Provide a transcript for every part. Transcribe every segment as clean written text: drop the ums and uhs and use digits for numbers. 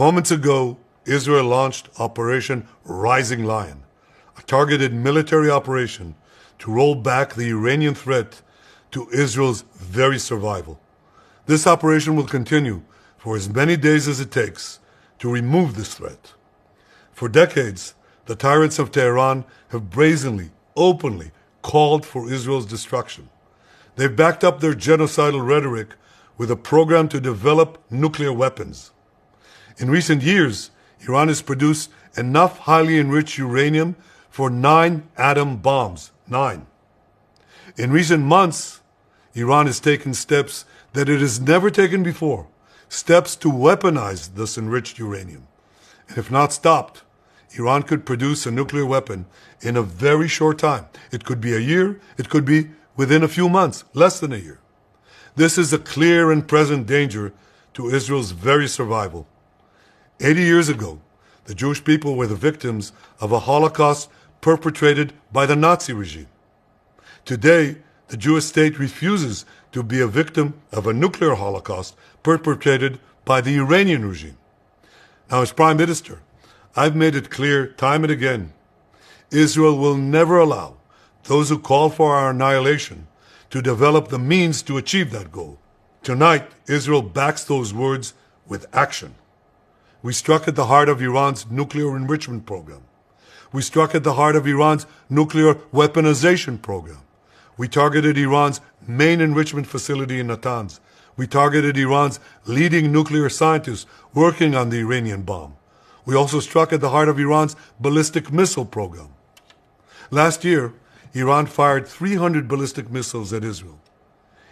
Moments ago, Israel launched Operation Rising Lion, a targeted military operation to roll back the Iranian threat to Israel's very survival. This operation will continue for as many days as it takes to remove this threat. For decades, the tyrants of Tehran have brazenly, openly called for Israel's destruction. They've backed up their genocidal rhetoric with a program to develop nuclear weapons. In recent years, Iran has produced enough highly enriched uranium for 9 atom bombs. 9. In recent months, Iran has taken steps that it has never taken before, steps to weaponize this enriched uranium. And if not stopped, Iran could produce a nuclear weapon in a very short time. It could be a year, it could be within a few months, less than a year. This is a clear and present danger to Israel's very survival. 80 years ago, the Jewish people were the victims of a Holocaust perpetrated by the Nazi regime. Today, the Jewish state refuses to be a victim of a nuclear Holocaust perpetrated by the Iranian regime. Now, as Prime Minister, I've made it clear time and again, Israel will never allow those who call for our annihilation to develop the means to achieve that goal. Tonight, Israel backs those words with action. We struck at the heart of Iran's nuclear enrichment program. We struck at the heart of Iran's nuclear weaponization program. We targeted Iran's main enrichment facility in Natanz. We targeted Iran's leading nuclear scientists working on the Iranian bomb. We also struck at the heart of Iran's ballistic missile program. Last year, Iran fired 300 ballistic missiles at Israel.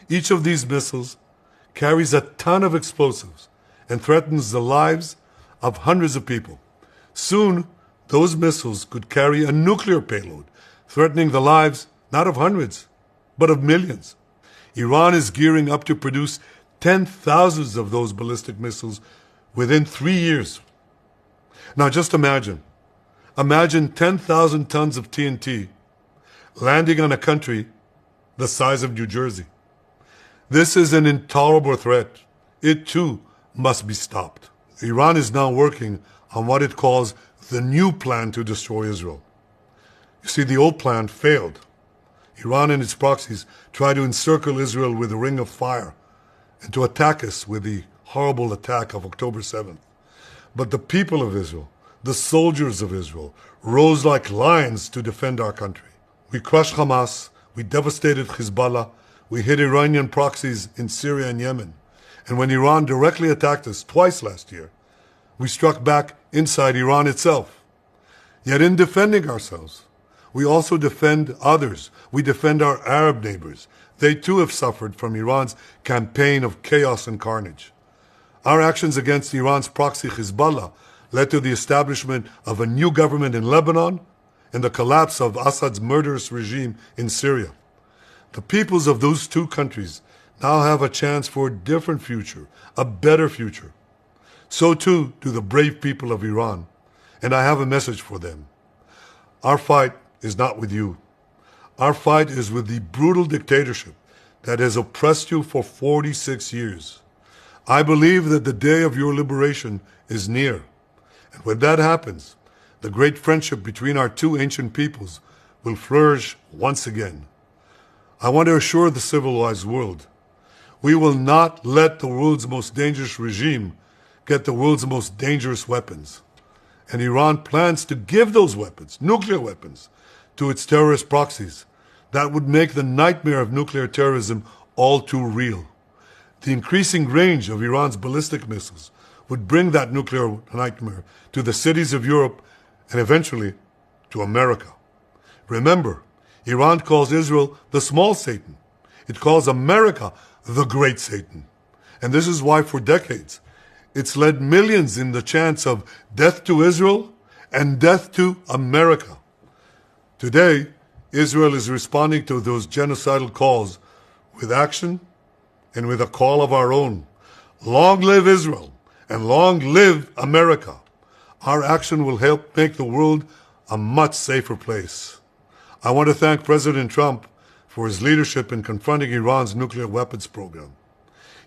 Each of these missiles carries a ton of explosives and threatens the lives of hundreds of people. Soon, those missiles could carry a nuclear payload, threatening the lives not of hundreds, but of millions. Iran is gearing up to produce 10,000 of those ballistic missiles within 3 years. Now just imagine 10,000 tons of TNT landing on a country the size of New Jersey. This is an intolerable threat. It too must be stopped. Iran is now working on what it calls the new plan to destroy Israel. You see, the old plan failed. Iran and its proxies tried to encircle Israel with a ring of fire and to attack us with the horrible attack of October 7th. But the people of Israel, the soldiers of Israel, rose like lions to defend our country. We crushed Hamas, we devastated Hezbollah, we hit Iranian proxies in Syria and Yemen. And when Iran directly attacked us twice last year, we struck back inside Iran itself. Yet in defending ourselves, we also defend others. We defend our Arab neighbors. They too have suffered from Iran's campaign of chaos and carnage. Our actions against Iran's proxy Hezbollah led to the establishment of a new government in Lebanon and the collapse of Assad's murderous regime in Syria. The peoples of those two countries now have a chance for a different future, a better future. So too do the brave people of Iran, and I have a message for them. Our fight is not with you. Our fight is with the brutal dictatorship that has oppressed you for 46 years. I believe that the day of your liberation is near. And when that happens, the great friendship between our two ancient peoples will flourish once again. I want to assure the civilized world, we will not let the world's most dangerous regime get the world's most dangerous weapons. And Iran plans to give those weapons, nuclear weapons, to its terrorist proxies. That would make the nightmare of nuclear terrorism all too real. The increasing range of Iran's ballistic missiles would bring that nuclear nightmare to the cities of Europe and eventually to America. Remember, Iran calls Israel the small Satan. It calls America the great Satan. And this is why for decades it's led millions in the chants of death to Israel and death to America. Today, Israel is responding to those genocidal calls with action and with a call of our own. Long live Israel and long live America. Our action will help make the world a much safer place. I want to thank President Trump for his leadership in confronting Iran's nuclear weapons program.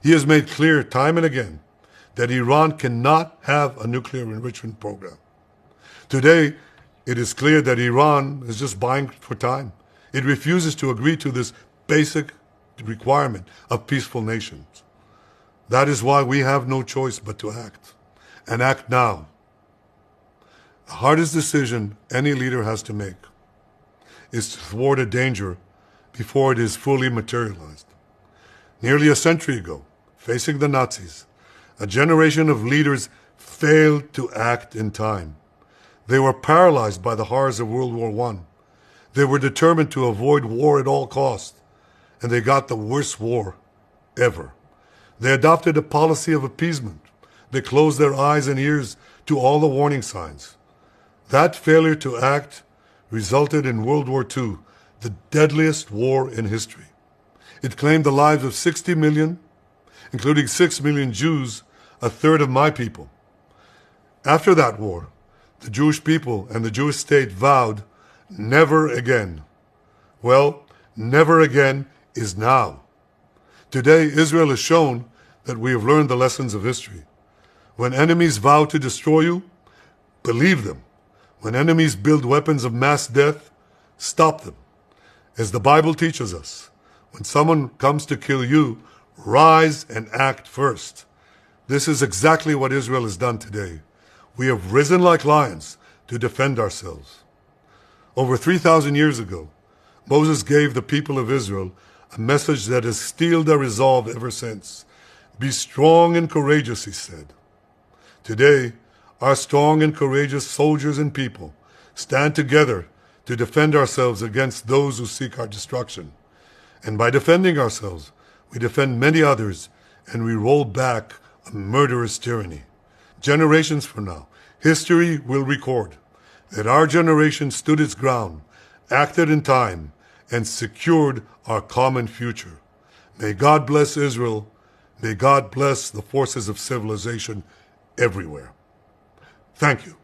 He has made clear time and again that Iran cannot have a nuclear enrichment program. Today, it is clear that Iran is just buying for time. It refuses to agree to this basic requirement of peaceful nations. That is why we have no choice but to act, and act now. The hardest decision any leader has to make is to thwart a danger before it is fully materialized. Nearly a century ago, facing the Nazis, a generation of leaders failed to act in time. They were paralyzed by the horrors of World War I. They were determined to avoid war at all costs, and they got the worst war ever. They adopted a policy of appeasement. They closed their eyes and ears to all the warning signs. That failure to act resulted in World War II, the deadliest war in history. It claimed the lives of 60 million, including 6 million Jews, a third of my people. After that war, the Jewish people and the Jewish state vowed, never again. Well, never again is now. Today, Israel has shown that we have learned the lessons of history. When enemies vow to destroy you, believe them. When enemies build weapons of mass death, stop them. As the Bible teaches us, when someone comes to kill you, rise and act first. This is exactly what Israel has done today. We have risen like lions to defend ourselves. Over 3,000 years ago, Moses gave the people of Israel a message that has steeled their resolve ever since. Be strong and courageous, he said. Today, our strong and courageous soldiers and people stand together to defend ourselves against those who seek our destruction. And by defending ourselves, we defend many others, and we roll back a murderous tyranny. Generations from now, history will record that our generation stood its ground, acted in time, and secured our common future. May God bless Israel. May God bless the forces of civilization everywhere. Thank you.